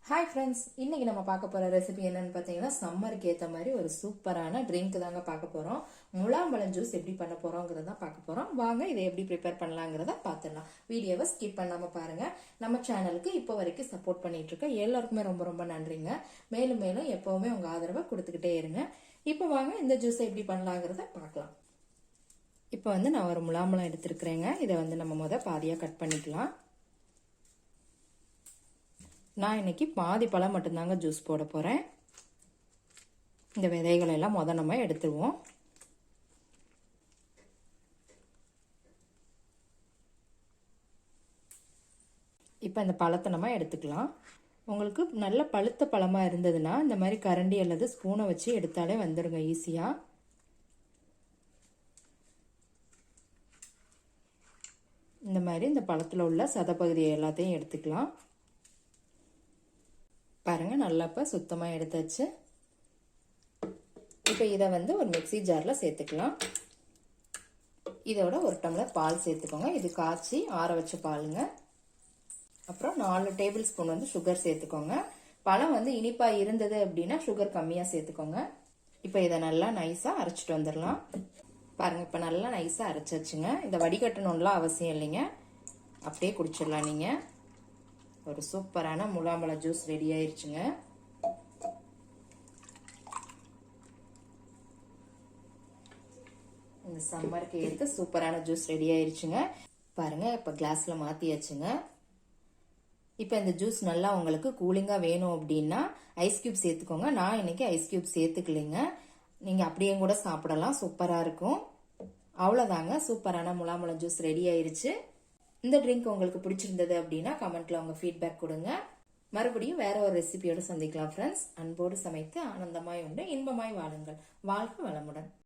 Hi friends, இன்னைக்கு நம்ம பார்க்க போற ரெசிபி என்னன்னு பார்த்தீங்கன்னா சம்மருக்கு ஏற்ற மாதிரி ஒரு சூப்பரான ட்ரிங்க் தாங்க பார்க்க போறோம். முலாம்பழம் ஜூஸ் எப்படி பண்ண போறோங்கிறத பார்க்க போறோம். வாங்க இதை எப்படி ப்ரிப்பேர் பண்ணலாங்கிறத பார்த்துடலாம். வீடியோவை ஸ்கிப் பண்ணாம பாருங்க. நம்ம சேனலுக்கு இப்போ வரைக்கும் சப்போர்ட் பண்ணிட்டு இருக்க எல்லாருக்குமே ரொம்ப ரொம்ப நன்றிங்க. மேலும் மேலும் எப்பவுமே உங்க ஆதரவை கொடுத்துக்கிட்டே இருங்க. இப்போ வாங்க இந்த ஜூஸை எப்படி பண்ணலாங்கிறத பார்க்கலாம். இப்போ நான் ஒரு முலாம்பழம் எடுத்துருக்கிறேங்க. இதை நம்ம பாதியாக கட் பண்ணிக்கலாம். நான் இன்னைக்கு பாதி பழம் மட்டும்தாங்க ஜூஸ் போட போகிறேன். இந்த விதைகளை எல்லாம் நம்ம எடுத்துருவோம். இப்போ இந்த பழத்தை நம்ம எடுத்துக்கலாம். உங்களுக்கு நல்ல பழுத்த பழமாக இருந்ததுன்னா இந்த மாதிரி கரண்டி அல்லது ஸ்பூனை வச்சு எடுத்தாலே வந்துடுங்க ஈஸியாக. இந்த மாதிரி இந்த பழத்தில் உள்ள சதப்பகுதியை எல்லாத்தையும் எடுத்துக்கலாம். பாருங்க, நல்லா இப்போ சுத்தமாக எடுத்தாச்சு. இப்போ இதை ஒரு மிக்சி ஜாரில் சேர்த்துக்கலாம். இதோட ஒரு டம்ளர் பால் சேர்த்துக்கோங்க. இது காய்ச்சி ஆற வச்ச பாலுங்க. அப்புறம் 4 டேபிள் ஸ்பூன் சுகர் சேர்த்துக்கோங்க. பழம் இனிப்பாக இருந்தது அப்படின்னா சுகர் கம்மியாக சேர்த்துக்கோங்க. இப்போ இதை நல்லா நைஸாக அரைச்சிட்டு வந்துடலாம். பாருங்க, இப்போ நல்லா நைஸாக அரைச்சாச்சுங்க. இதை வடிகட்டணும்லாம் அவசியம் இல்லைங்க, அப்படியே குடிச்சிடலாம். நீங்கள் ஒரு சூப்பரான முலாம்பழம் ஜூஸ் ரெடி ஆயிருச்சுங்க. இந்த சம்மருக்கு ஏற்ற சூப்பரான ஜூஸ் ரெடி ஆயிருச்சுங்க. பாருங்க, இப்போ கிளாஸ்ல மாத்தியாச்சுங்க. இப்போ இந்த ஜூஸ் நல்லா உங்களுக்கு கூலிங்கா வேணும் அப்படின்னா ஐஸ் கியூப் சேர்த்துக்கோங்க. நான் இன்னைக்கு ஐஸ் கியூப் சேர்த்துக்கலைங்க. நீங்க அப்படியே கூட சாப்பிடலாம், சூப்பரா இருக்கும். அவ்வளவுதாங்க, சூப்பரான முலாம்பழம் ஜூஸ் ரெடி ஆயிருச்சு. இந்த ட்ரிங்க் உங்களுக்கு பிடிச்சிருந்தது அப்படின்னா கமெண்ட்ல உங்க ஃபீட்பேக் கொடுங்க. மறுபடியும் வேற ஒரு ரெசிபியோட சந்திக்கலாம் ஃப்ரெண்ட்ஸ். அன்போடு சமைத்து ஆனந்தமாய் உண்டு இன்பமாய் வாழுங்கள். வாழ்க வளமுடன்.